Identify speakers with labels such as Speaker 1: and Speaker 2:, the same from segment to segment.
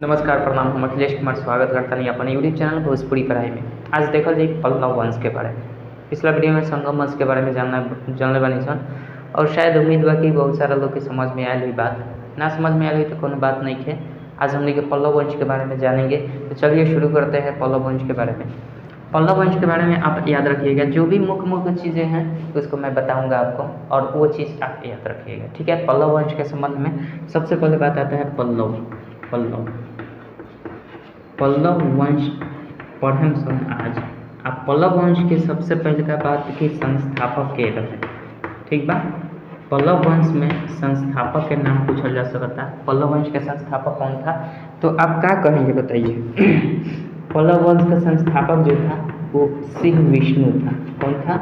Speaker 1: नमस्कार प्रणाम, हम अखिलेश कुमार स्वागत करता नहीं अपने यूट्यूब चैनल भोजपुरी पढ़ाई में। आज देखल जाए पल्लव वंश के बारे में। पिछला वीडियो में संगम वंश के बारे में जानले बानी सन और शायद उम्मीद बा कि बहुत सारा लोग के समझ में आयल हुई बात। ना समझ में आयल हुई तो कोनो बात नहीं है। आज हम लोग पल्लव वंश के बारे में जानेंगे। तो चलिए शुरू करते हैं पल्लव वंश के बारे में। पल्लव वंश के बारे में आप याद रखिएगा, जो भी मुख्य मुख्य चीज़ें हैं उसको मैं बताऊंगा आपको और वो चीज़ आप याद रखिएगा, ठीक है। पल्लव वंश के संबंध में सबसे पहले बात आता है पल्लव वंश पढ़म सन। आज आप पल्लव वंश के सबसे पहले का बात कि संस्थापक के रहे, ठीक बा। पल्लव वंश में संस्थापक के नाम पूछा जा सकता है। पल्लव वंश के संस्थापक कौन था, तो आप क्या कहेंगे बताइए। पल्लव वंश का संस्थापक जो था वो सिंह विष्णु था। कौन था?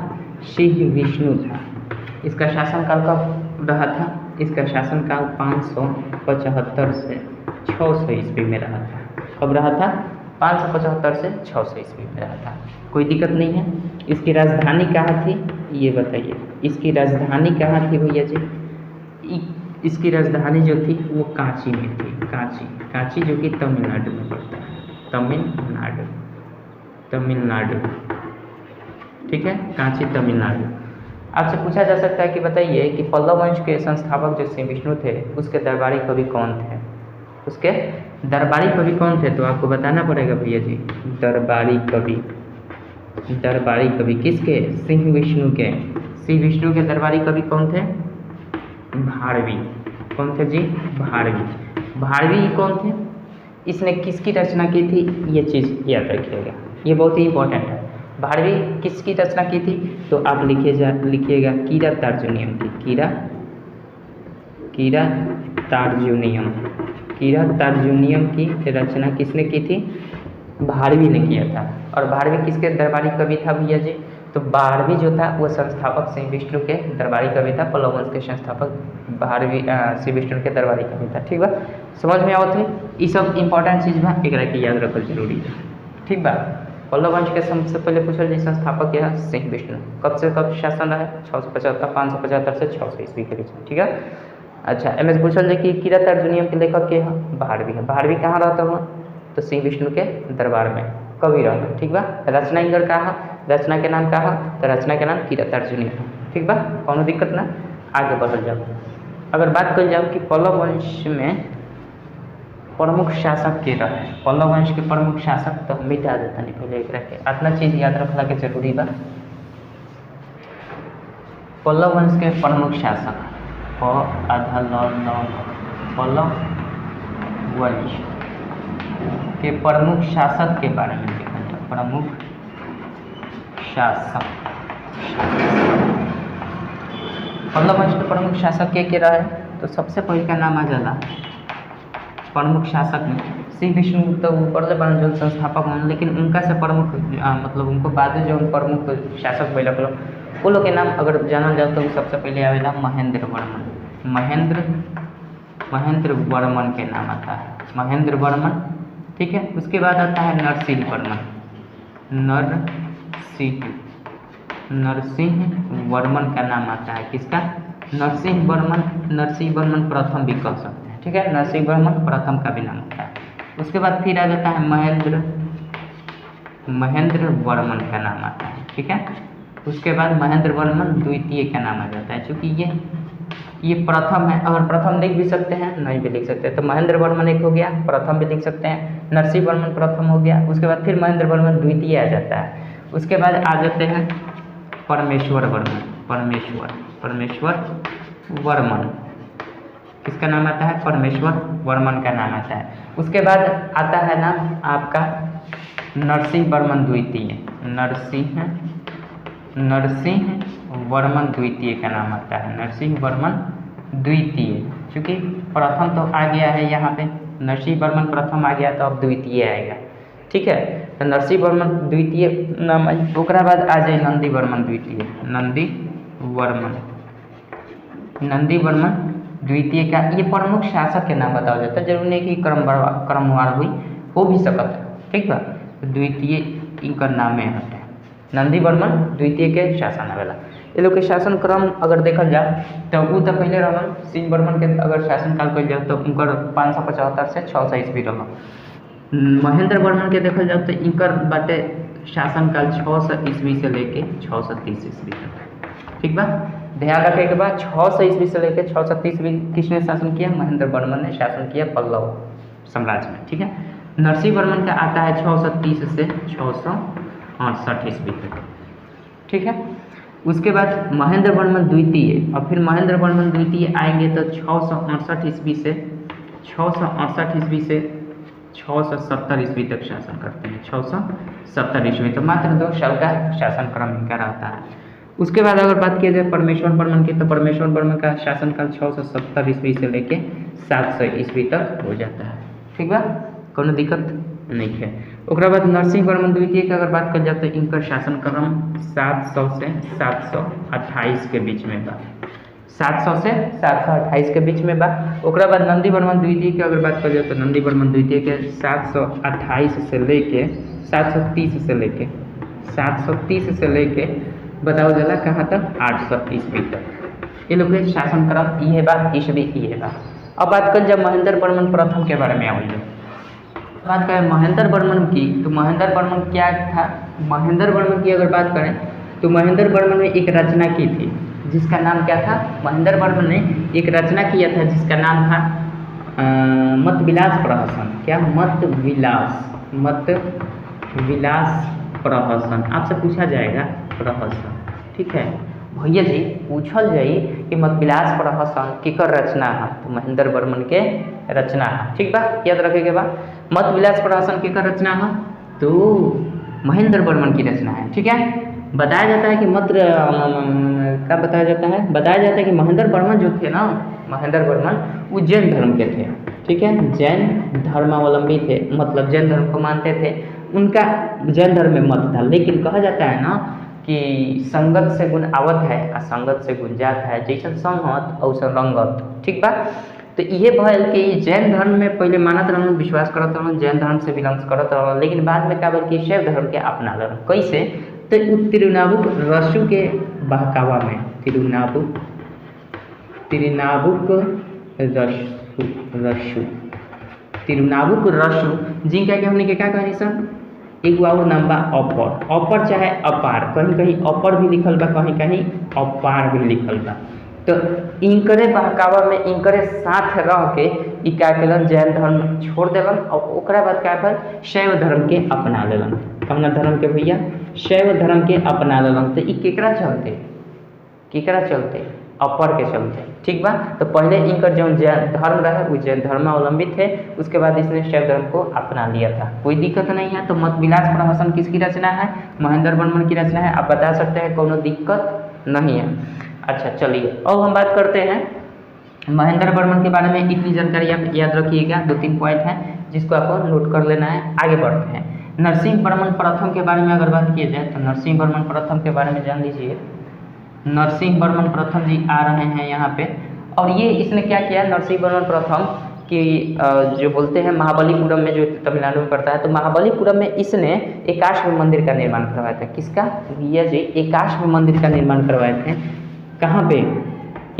Speaker 1: सिंह विष्णु था। इसका शासनकाल कब रहा था? इसका शासनकाल 575 से 600 ईस्वी में रहा था। कब रहा था? 575 से 600 ईस्वी में रहा था। कोई दिक्कत नहीं है। इसकी राजधानी कहाँ थी ये बताइए। इसकी राजधानी कहाँ थी भैया जी? इसकी राजधानी जो थी वो कांची में थी। कांची जो कि तमिलनाडु में पड़ता है। तमिलनाडु, ठीक है, कांची तमिलनाडु। आपसे पूछा जा सकता है कि बताइए कि पल्लव वंश के संस्थापक जो सिंह विष्णु थे उसके दरबारी कवि कौन थे? उसके दरबारी कवि कौन थे? तो आपको बताना पड़ेगा भैया जी। दरबारी कवि किसके? सिंह विष्णु के। सिंह विष्णु के दरबारी कवि कौन थे? भारवी। कौन थे जी? भारवी कौन थे? इसने किसकी रचना की थी? ये चीज़ याद रखिएगा, ये बहुत ही इंपॉर्टेंट है। भारवी किसकी रचना की थी? तो आप लिखिएगा किरात अर्जुनियम की। किरात अर्जुनियम की रचना किसने की थी? भारवी ने किया था। और भारवी किसके दरबारी कवि था भैया जी? तो भारवी जो था वो संस्थापक सिंह विष्णु के दरबारी कवि था। पल्लव वंश के संस्थापक भारवी सिंह विष्णु के दरबारी कवि था, ठीक बा। समझ में आवत है? ये सब इंपॉर्टेंट चीज़ बा, एकरा के याद रखल जरूरी है, ठीक बा। पल्लव वंश के सबसे पहले पूछल जाए संस्थापक यह सिंह विष्णु। कब से कब शासन रहा है? 575 से 600 ईस्वी के बीच में, ठीक है। अच्छा, एम एस पूछल जाए कि किरात अर्जुनियम के लेखक के हैं? भारवी है। भारवी कहाँ रहता हुआ? तो सिंह विष्णु के दरबार में कवि रहता, ठीक बा। रचना इनकर कहा, रचना के नाम कहा, तो रचना के नाम किरात अर्जुनियम, ठीक बा। कोनो दिक्कत ना, आगे बढ़ल जाओ। अगर बात कर जाओ कि पल्लव वंश में प्रमुख शासक के रहे, पल्लव वंश के प्रमुख शासक, तो मिटा देता नहीं पहले एक रखे। इतना चीज़ याद रखना के जरूरी बा। पल्लव वंश के प्रमुख शासक पल्लव वंश के प्रमुख शासक के बारे में देखा जाए। प्रमुख शासक, पल्लव वंश के प्रमुख शासक के रहे, तो सबसे पहले का नाम आ जाला प्रमुख शासक में सिंह विष्णु। तो ऊपर बन जो संस्थापक हों, लेकिन उनका से प्रमुख मतलब उनको बाद जो प्रमुख शासक पहले वो लोग के नाम अगर जानल जाए तो सबसे पहले आवेला महेंद्र वर्मन के नाम आता है। महेंद्र वर्मन, ठीक है। उसके बाद आता है नरसिंह वर्मन का नाम आता है। किसका? नरसिंह वर्मन प्रथम भी कह सकते हैं, ठीक है। नरसिंह वर्मन प्रथम का भी नाम होता है। उसके बाद फिर आ जाता है महेंद्र वर्मन का नाम आता है, ठीक है। उसके बाद महेंद्र वर्मन द्वितीय का नाम आ जाता है। चूँकि ये प्रथम है, अगर प्रथम लिख भी सकते हैं, नहीं भी लिख सकते हैं, तो महेंद्र वर्मन एक हो गया, प्रथम भी लिख सकते हैं। नरसिंह वर्मन प्रथम हो गया। उसके बाद फिर महेंद्र वर्मन द्वितीय आ जाता है। उसके बाद आ जाते हैं परमेश्वर वर्मन। किसका नाम आता है? परमेश्वर वर्मन का नाम आता है। उसके बाद आता है नाम आपका नरसिंह वर्मन द्वितीय। नरसिंह वर्मन द्वितीय का नाम आता है। नरसिंह वर्मन द्वितीय, चूँकि प्रथम तो आ गया है यहाँ पे, नरसिंह वर्मन प्रथम आ गया तो अब द्वितीय आएगा, ठीक है। तो नरसिंह वर्मन द्वितीय नाम आई। ओकरा बाद आ जाए नंदी वर्मन द्वितीय। नंदी वर्मन द्वितीय का ये प्रमुख शासक के नाम बताया जाता है। जरूरी नहीं कि क्रमवार हुई, हो भी सकता है, ठीक है। द्वितीय इनका नाम है नंदी वर्मन द्वितीय के शासन आवेला। ये लोग के शासन क्रम अगर देखल जाए तो वो तो पहले रहन सिंह बर्मन के अगर शासनकाल कल जाए तो उनकर 575 से 600 ईस्वी रहन। महेंद्र वर्मन के देखल जाए तो इनकर बाटे शासनकाल 600 ईस्वी से लेके 630 ईस्वी तक। ठीक बा, ध्यान रखे के बाद 600 ईस्वी से लेके 630 ईस्वी किसने शासन किया? महेंद्र वर्मन ने शासन किया पल्लव साम्राज्य में। ठीक है, नरसिंह वर्मन का आता है 630 से 668 ईस्वी तक। ठीक है, उसके बाद महेंद्र वर्मन द्वितीय, और फिर महेंद्र वर्मन द्वितीय आएंगे तो 668 ईस्वी से 670 ईस्वी तक शासन करते हैं। 670 ईस्वी तो मात्र 2 साल का शासन क्रम इनका रहता है। उसके बाद अगर बात किया जाए परमेश्वर वर्मन की, तो परमेश्वर वर्मन का शासनकाल 670 ईस्वी से लेके 700 ईस्वी तक हो जाता है। ठीक बा, कोनो दिक्कत नहीं है। उसके बाद नरसिंह वर्मन द्वितीय की अगर बात कर जाए तो इनका शासन क्रम 700 से 728 के बीच में बा। 700 से 728 के बीच में बा। उसके बाद नंदी वर्मन द्वितीय की अगर बात कर जाए तो नंदी वर्मन द्वितीय के 728 से लेके 730 से लेके बताओ जला कहाँ तक? 800 ईस्वी तक। ये लोग के शासन क्रम ये बा, ईस्वी ये बा। अब बात कर जब महेंद्र वर्मन प्रथम के बारे में आइए, बात करें महेंद्र वर्मन की, तो महेंद्र वर्मन क्या था? महेंद्र वर्मन की अगर बात करें तो महेंद्र वर्मन ने एक रचना की थी जिसका नाम क्या था? महेंद्र वर्मन ने एक रचना किया था जिसका नाम था मत विलास प्रहसन। क्या? मत विलास प्रहसन। आपसे पूछा जाएगा प्रहसन। ठीक है भैया जी, पूछल जाई कि मत विलास प्रहसन केकर रचना है? तो महेंद्र वर्मन के रचना है। ठीक बा, याद रखे के बा। मत विलास प्रहसन केकर रचना है? तो महेंद्र वर्मन की रचना है। ठीक है, बताया जाता है कि क्या बताया जाता है? बताया जाता है कि महेंद्र वर्मन जो थे ना, महेंद्र वर्मन वो जैन धर्म के थे। ठीक है, जैन धर्मावलंबी थे, मतलब जैन धर्म को मानते थे। उनका जैन धर्म में मत था, लेकिन कहा जाता है ना कि संगत से गुण आवत है और संगत से गुण जात है, जैसन संगत और रंगत। ठीक बा, तो ये भल कि जैन धर्म में पहले मानत रहन, विश्वास करत रहन, जैन धर्म से बिलोंग करत रहन, लेकिन बाद में क्या बल्कि शैव धर्म के अपना रहन। कैसे? तो तिरुनावुक रसू के बहकावा में, तिरुनावुक रसू जिनका के हमने क्या कहनी सर? एक और नाम बा अपर चाहे अपार, कहीं कहीं अपर भी लिखल बा, कहीं कहीं अपार भी लिखल बा। तो इनकरे बहकावा में इनकरे साथ रह के ई क्या केलन? जैन धर्म छोड़ देलन और ओकरा बाद क्या भल? शैव धर्म के अपना लेलन। कौना धर्म के भैया? शैव धर्म के अपना लेलन। तो ई केकरा चलते? अपर के चलते। ठीक बा, तो पहले इनकर जो जैन धर्म रहा वो जैन धर्मावलंबी थे, उसके बाद इसने शैव धर्म को अपना लिया था। कोई दिक्कत नहीं है। तो मत विलास प्रहसन किसकी रचना है? महेंद्र वर्मन की रचना है। आप बता सकते हैं, कोनो दिक्कत नहीं है। अच्छा चलिए, अब हम बात करते हैं महेंद्र वर्मन के बारे में। इतनी जानकारी आप याद रखिएगा, 2-3 पॉइंट हैं जिसको आपको नोट कर लेना है। आगे बढ़ते हैं। नरसिंह वर्मन प्रथम के बारे में अगर बात की जाए तो नरसिंह वर्मन प्रथम के बारे में जान लीजिए। नरसिंह वर्मन प्रथम जी आ रहे हैं यहाँ पे, और ये इसने क्या किया? नरसिंह वर्मन प्रथम कि जो बोलते हैं महाबलीपुरम में, जो तमिलनाडु में पड़ता है, तो महाबलीपुरम में इसने एकाश्म मंदिर का निर्माण करवाया था। किसका? भैया जी, एकाश्म मंदिर का निर्माण करवाए थे। कहाँ पे?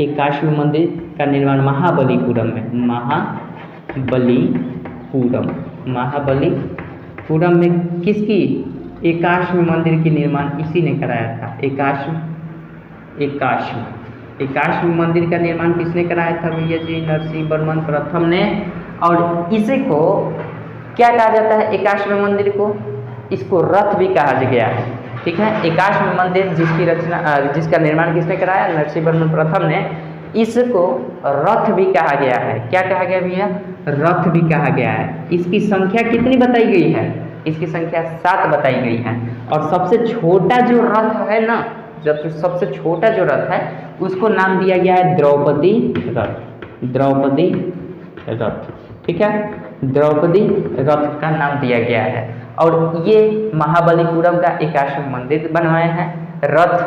Speaker 1: एकाश्म मंदिर का निर्माण महाबलीपुरम में। महाबलीपुरम में किसकी? एकाश्म मंदिर की निर्माण इसी ने कराया था। एकाश्म मंदिर का निर्माण किसने कराया था भैया जी? नरसिंह वर्मन प्रथम ने। और इसे को क्या कहा जाता है? एकाश्म मंदिर को, इसको रथ भी कहा गया है। ठीक है, एकाश्म मंदिर जिसका निर्माण किसने कराया? नरसिंह वर्मन प्रथम ने। इसको रथ भी कहा गया है। क्या कहा गया भैया? रथ भी कहा गया है। इसकी संख्या कितनी बताई गई है? इसकी संख्या 7 बताई गई है। और सबसे छोटा जो रथ है ना, जब सबसे छोटा जो रथ है उसको नाम दिया गया है द्रौपदी रथ। ठीक है, द्रौपदी रथ का नाम दिया गया है। और ये महाबलीपुरम का एकाश्म मंदिर बनवाए हैं। रथ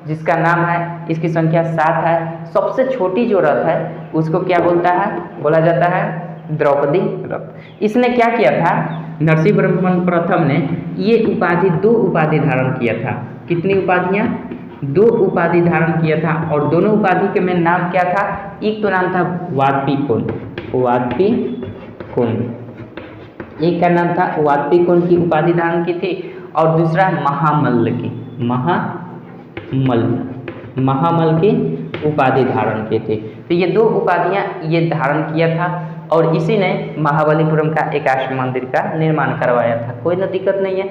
Speaker 1: जिसका नाम है, इसकी संख्या 7 है। सबसे छोटी जो रथ है उसको क्या बोला जाता है? द्रौपदी रथ। इसने क्या किया था? नरसिंह वर्मन प्रथम ने ये उपाधि 2 उपाधि धारण किया था। कितनी उपाधियाँ? दो उपाधि धारण किया था, और दोनों उपाधि के में नाम क्या था? एक तो नाम था वात्पिकोन, एक का नाम था वात्पिकोन की उपाधि धारण की थी, और दूसरा महामल्ल की, महामल्ल की उपाधि धारण की थी। तो ये दो उपाधियां ये धारण किया था, और इसी ने महाबलीपुरम का एकाश मंदिर का निर्माण करवाया था। कोई ना दिक्कत नहीं है।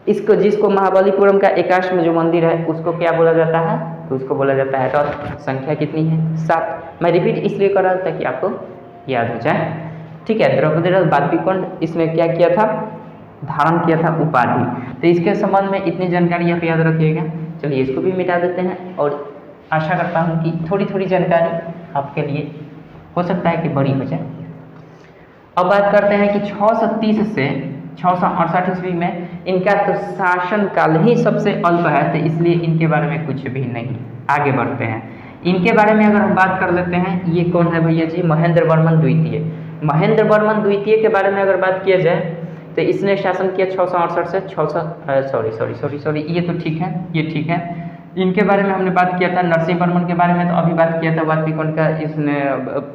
Speaker 1: इसको जिसको महाबलीपुरम का एकाश में जो मंदिर है उसको क्या बोला जाता है? तो उसको बोला जाता है रथ। संख्या कितनी है? 7। मैं रिपीट इसलिए कर रहा था कि आपको याद हो जाए, ठीक है। द्रौपदी रथ वात्पिकोन इसने क्या किया था? धारण किया था उपाधि। तो इसके संबंध में इतनी जानकारी आप याद रखिएगा। चलिए इसको भी मिटा देते हैं, और आशा करता हूँ कि थोड़ी थोड़ी जानकारी आपके लिए हो सकता है कि बड़ी हो जाए। अब बात करते हैं कि 630 से 668 ईस्वी में इनका तो शासन काल ही सबसे अल्प है, तो इसलिए इनके बारे में कुछ भी नहीं। आगे बढ़ते हैं। इनके बारे में अगर हम बात कर लेते हैं, ये कौन है भैया जी? महेंद्र वर्मन द्वितीय। महेंद्र वर्मन द्वितीय के बारे में अगर बात किया जाए तो इसने शासन किया 668 से 600 सॉरी ये तो ठीक है, ये ठीक है। इनके बारे में हमने बात किया था। नरसिंह वर्मन के बारे में तो अभी बात किया था, वात्पिकोन का इसने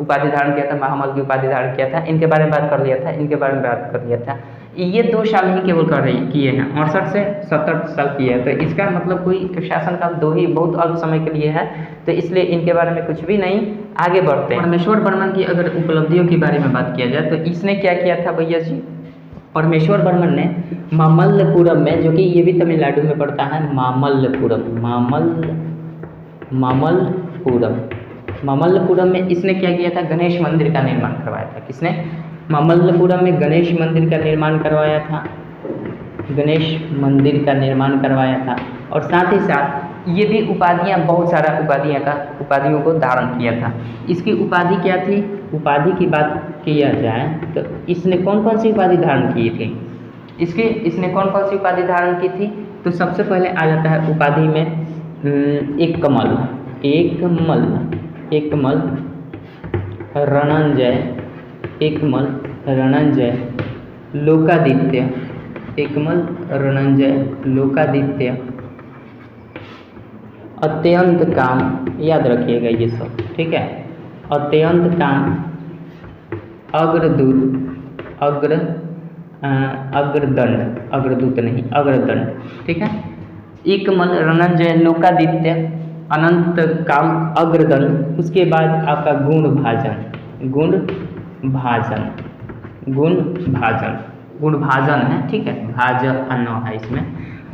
Speaker 1: उपाधि धारण किया था, महामल्ल की उपाधि धारण किया था। इनके बारे में बात कर लिया था, इनके बारे में बात कर लिया था। ये 2 साल ही केवल किए हैं, 68 से 70 साल किए हैं। तो इसका मतलब कोई शासनकाल 2 ही बहुत अल्प समय के लिए है, तो इसलिए इनके बारे में कुछ भी नहीं। आगे बढ़ते हैं। परमेश्वर वर्मन की अगर उपलब्धियों के बारे में बात किया जाए तो इसने क्या किया था भैया जी? परमेश्वर वर्मन ने मामल्लपुरम में, जो कि ये भी तमिलनाडु में पड़ता है, मामल्लपुरम में इसने क्या किया था? गणेश मंदिर का निर्माण करवाया था। किसने? मामल्लपुरम में गणेश मंदिर का निर्माण करवाया था, गणेश मंदिर का निर्माण करवाया था। और साथ ही साथ ये भी उपाधियाँ, बहुत सारा उपाधियों को धारण किया था। इसकी उपाधि क्या थी? उपाधि की बात किया जाए तो इसने कौन कौन सी उपाधि धारण की थी? इसने कौन कौन सी उपाधि धारण की थी? तो सबसे पहले आ जाता है उपाधि में एकमल, रणंजय, लोकादित्य, अत्यंत काम, याद रखिएगा ये सब, ठीक है। अत्यंत काम, अग्रदंड, ठीक है। एकमल, रणंजय, लोकादित्य, अनंत काम, अग्रदंड। उसके बाद आपका गुणभाजन है, ठीक है। भाजन है इसमें,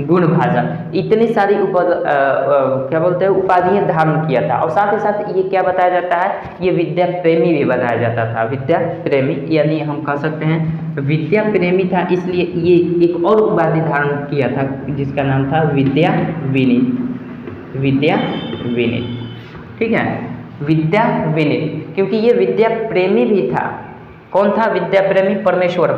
Speaker 1: गुणभाजन। इतनी सारी क्या बोलते हैं उपाधियाँ धारण किया था। और साथ ही साथ ये क्या बताया जाता है? ये विद्या प्रेमी भी बताया जाता था। विद्या प्रेमी, यानी हम कह सकते हैं विद्या प्रेमी था, इसलिए ये एक और उपाधि धारण किया था जिसका नाम था विद्या विनीत, ठीक है। विद्या विनीत, क्योंकि ये विद्या प्रेमी भी था। कौन था विद्या प्रेमी? परमेश्वर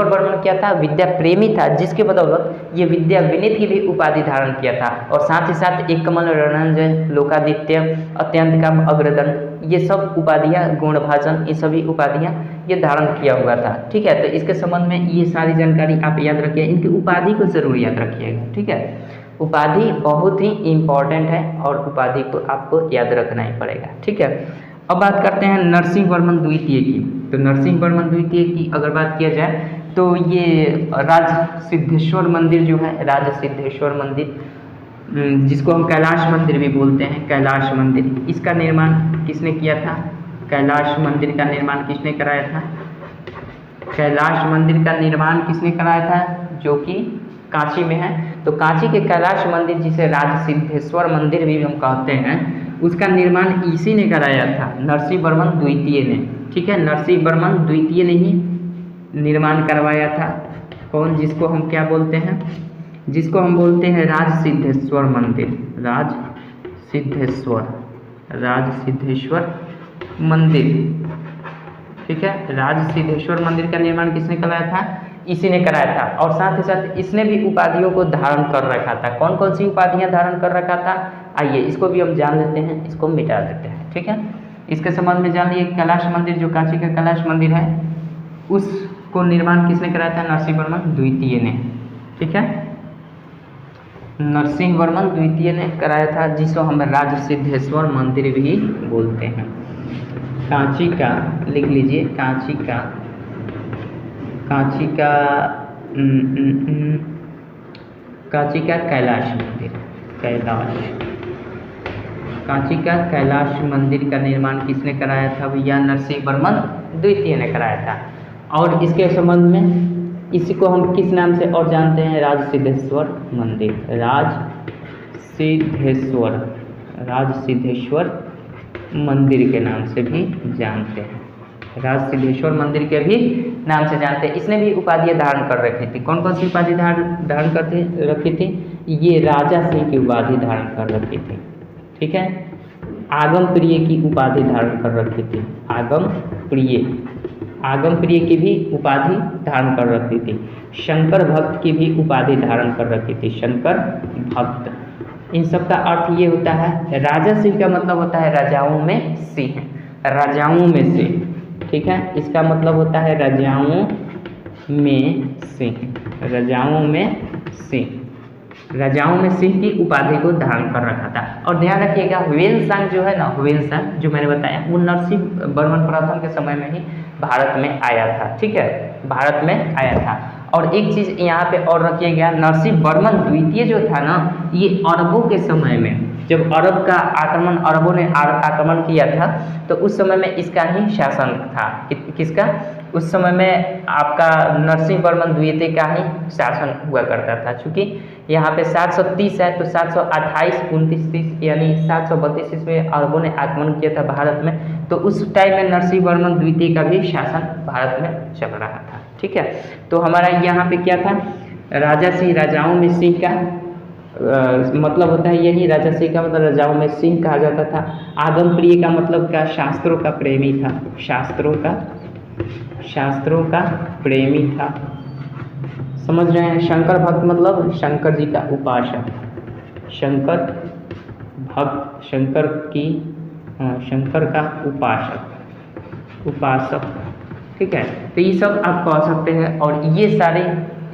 Speaker 1: वर्मन क्या था? विद्या प्रेमी था, जिसके बदौलत ये विद्या विनीत की भी उपाधि धारण किया था। और साथ ही साथ एकमल, रणंजय, लोकादित्य, अत्यंत काम, अग्रदंड, ये सब उपाधियाँ, गुणभाजन, ये सभी उपाधियाँ ये धारण किया हुआ था, ठीक है। तो इसके संबंध में ये सारी जानकारी आप याद रखिए। इनकी उपाधि को जरूर याद रखिएगा, ठीक है। उपाधि बहुत ही इम्पॉर्टेंट है और उपाधि को आपको याद रखना ही पड़ेगा, ठीक है। अब बात करते हैं नरसिंह वर्मन द्वितीय की। तो नरसिंह वर्मन द्वितीय की अगर बात किया जाए तो ये राज सिद्धेश्वर मंदिर जो है, राज सिद्धेश्वर मंदिर, जिसको हम कैलाश मंदिर भी बोलते हैं, कैलाश मंदिर, इसका निर्माण किसने किया था? कैलाश मंदिर का निर्माण किसने कराया था? कैलाश मंदिर का निर्माण किसने कराया था? जो कि कांची में है। तो कांची के कैलाश मंदिर, जिसे राज सिद्धेश्वर मंदिर भी हम कहते हैं, उसका निर्माण इसी ने कराया था, नरसिंह वर्मन द्वितीय ने, ठीक है। नरसिंह वर्मन द्वितीय ने ही निर्माण करवाया था। कौन? जिसको हम क्या बोलते हैं? जिसको हम बोलते हैं राज सिद्धेश्वर मंदिर, राज सिद्धेश्वर मंदिर, ठीक है। राज सिद्धेश्वर मंदिर का निर्माण किसने कराया था? इसी ने कराया था। और साथ ही साथ इसने भी उपाधियों को धारण कर रखा था। कौन कौन सी उपाधियां धारण कर रखा था? आइए इसको भी हम जान लेते हैं, इसको मिटा देते हैं, ठीक है। इसके संबंध में जान लिए। कैलाश मंदिर, जो कांची का कैलाश मंदिर है, उसको निर्माण किसने कराया था? नरसिंह वर्मन द्वितीय ने, ठीक है। नरसिंह वर्मन द्वितीय ने कराया था, जिसको हम राज सिद्धेश्वर मंदिर भी बोलते हैं। कांची का लिख लीजिए, कांची का कैलाश मंदिर, कांची का कैलाश मंदिर का निर्माण किसने कराया था भैया? नरसिंह वर्मन द्वितीय ने कराया था। और इसके संबंध में इसी को हम किस नाम से और जानते हैं? राज सिद्धेश्वर मंदिर, राज सिद्धेश्वर मंदिर के नाम से भी जानते हैं, राज सिद्धेश्वर मंदिर के भी नाम से जानते हैं। इसने भी उपाधियाँ धारण कर रखी थी। कौन कौन सी उपाधि धारण कर रखी थी? ये राजा सिंह की उपाधि धारण कर रखी थी, ठीक है। आगम प्रिय की उपाधि धारण कर रखी थी, आगम प्रिय की भी उपाधि धारण कर रखी थी। शंकर भक्त की भी उपाधि धारण कर रखी थी, शंकर भक्त। इन सब का अर्थ ये होता है, राजा सिंह का मतलब होता है राजाओं में सिंह, राजाओं में से, ठीक है। इसका मतलब होता है राजाओं में सिंह, राजाओं में सिंह की उपाधि को धारण कर रखा था। और ध्यान रखिएगा, हुएनसांग जो है ना, हुएनसांग जो मैंने बताया, वो नरसिंह वर्मन प्रथम के समय में ही भारत में आया था, ठीक है, भारत में आया था। और एक चीज़ यहाँ पे और रखिएगा, नरसिंह वर्मन द्वितीय जो था ना, ये अरबों के समय में, जब अरब का आक्रमण, अरबों ने आक्रमण किया था, तो उस समय में इसका ही शासन था। किसका? उस समय में आपका नरसिंह वर्मन द्वितीय का ही शासन हुआ करता था। चूँकि यहाँ पे 730 है, तो 728, 29, 30 यानी 732 इसमें अरबों ने आक्रमण किया था भारत में, तो उस टाइम में नरसिंह वर्मन द्वितीय का भी शासन भारत में चल रहा था, ठीक है। तो हमारा यहाँ पे क्या था? राजा सिंह, राजाओं में सिंह का मतलब होता है यही, राजा सिंह का मतलब राजाओं में सिंह कहा जाता था। आगम प्रिय का मतलब क्या? शास्त्रों का प्रेमी था, शास्त्रों का प्रेमी था, समझ रहे हैं। शंकर भक्त मतलब शंकर जी का उपासक, शंकर भक्त, शंकर का उपासक, ठीक है। तो ये सब आप कह सकते हैं। और ये सारे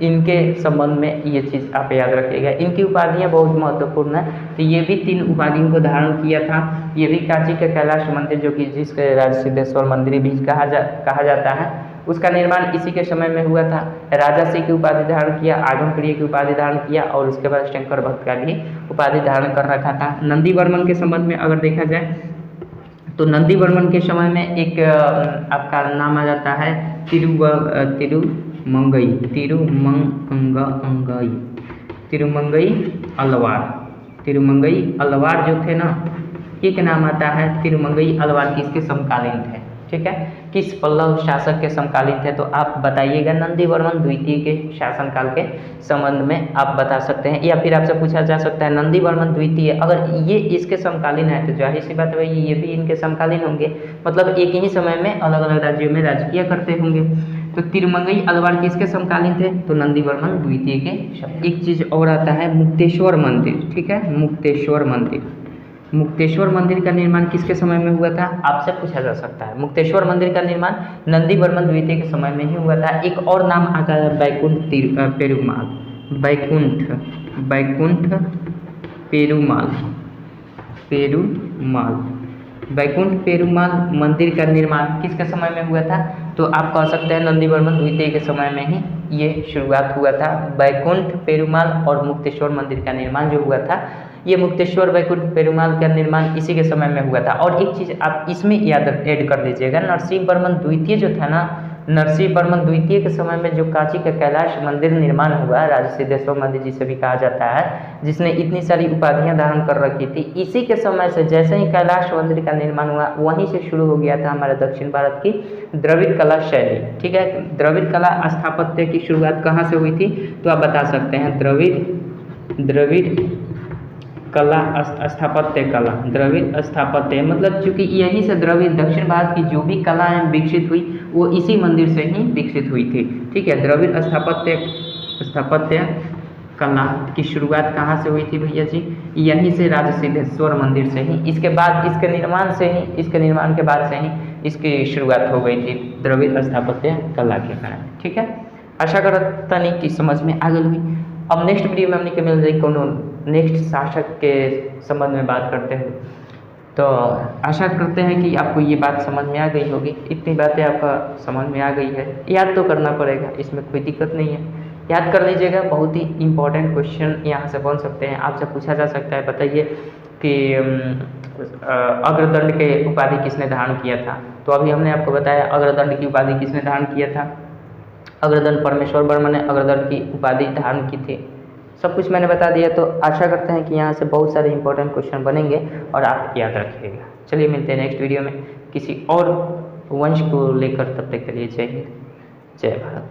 Speaker 1: इनके संबंध में ये चीज़ आप याद रखिएगा, इनकी उपाधियाँ बहुत महत्वपूर्ण है। तो ये भी 3 उपाधियों को धारण किया था। ये भी कांची का कैलाश मंदिर, जो कि जिसके राज सिद्धेश्वर मंदिर भी कहा जाता है, उसका निर्माण इसी के समय में हुआ था। राजा सिंह की उपाधि धारण किया, आगम प्रिय की उपाधि धारण किया, और उसके बाद शंकर भक्त का भी उपाधि धारण कर रखा था। नंदी वर्मन के संबंध में अगर देखा जाए, तो नंदी वर्मन के समय में एक आपका नाम आ जाता है तिरुमंगई अलवार जो थे ना, एक नाम आता है तिरुमंगई अलवार, किसके समकालीन थे, ठीक है, किस पल्लव शासक के समकालीन थे? तो आप बताइएगा, नंदी वर्मन द्वितीय के शासनकाल के संबंध में आप बता सकते हैं। या फिर आपसे पूछा जा सकता है नंदी वर्मन द्वितीय, अगर ये इसके समकालीन है तो जाहिर सी बात है ये भी इनके समकालीन होंगे, मतलब एक ही समय में अलग अलग राज्यों में राज किया करते होंगे। तो तिरुमंगई अलवार किसके समकालीन थे? तो नंदी वर्मन द्वितीय के। एक चीज़ और आता है मुक्तेश्वर मंदिर, ठीक है, मुक्तेश्वर मंदिर का निर्माण किसके समय में हुआ था? आपसे पूछा जा सकता है। मुक्तेश्वर मंदिर का निर्माण नंदी वर्मन द्वितीय के समय में ही हुआ था। एक और नाम आता है बैकुंठ पेरुमाल मंदिर का निर्माण किसके समय में हुआ था? तो आप कह सकते हैं नंदी वर्मन द्वितीय के समय में ही ये शुरुआत हुआ था। बैकुंठ पेरुमाल और मुक्तेश्वर मंदिर का निर्माण जो हुआ था, ये मुक्तेश्वर बैकुंठ पेरुमाल का निर्माण इसी के समय में हुआ था। और एक चीज़ आप इसमें याद ऐड कर लीजिएगा, नरसिंह वर्मन द्वितीय जो था ना, नरसिंह वर्मन द्वितीय के समय में जो कांची का कैलाश मंदिर निर्माण हुआ, राज सिद्धेश्वर मंदिर जिसे भी कहा जाता है, जिसने इतनी सारी उपाधियां धारण कर रखी थी, इसी के समय से जैसे ही कैलाश मंदिर का निर्माण हुआ, वहीं से शुरू हो गया था हमारे दक्षिण भारत की द्रविड़ कला शैली, ठीक है। द्रविड़ कला स्थापत्य की शुरुआत कहाँ से हुई थी? तो आप बता सकते हैं द्रविड़ कला द्रविड़ स्थापत्य, मतलब चूंकि यहीं से द्रविड़ दक्षिण भारत की जो भी कलाएं विकसित हुई वो इसी मंदिर से ही विकसित हुई थी, ठीक है। द्रविड़ स्थापत्य कला की शुरुआत कहाँ से हुई थी भैया जी? यहीं से राज सिद्धेश्वर मंदिर से ही। इसके बाद इसके निर्माण के बाद से ही इसकी शुरुआत हो गई थी द्रविड़ स्थापत्य कला के कारण, ठीक है। आशा करता नहीं कि समझ में आ गई हुई। अब नेक्स्ट वीडियो में हमने के मिल जाए कोनो नेक्स्ट शासक के संबंध में बात करते हैं। तो आशा करते हैं कि आपको ये बात समझ में आ गई होगी। इतनी बातें आपका समझ में आ गई है, याद तो करना पड़ेगा, इसमें कोई दिक्कत नहीं है, याद कर लीजिएगा। बहुत ही इंपॉर्टेंट क्वेश्चन यहाँ से बन सकते हैं, आपसे पूछा जा सकता है। बताइए कि अग्रदंड के उपाधि किसने धारण किया था? तो अभी हमने आपको बताया अग्रदंड की उपाधि किसने धारण किया था। अग्रदंड परमेश्वर वर्मा ने अग्रदंड की उपाधि धारण की थी। सब कुछ मैंने बता दिया। तो आशा करते हैं कि यहाँ से बहुत सारे इंपॉर्टेंट क्वेश्चन बनेंगे और आप याद रखिएगा। चलिए मिलते हैं नेक्स्ट वीडियो में किसी और वंश को लेकर। तब तक के लिए जय हिंद, जय भारत।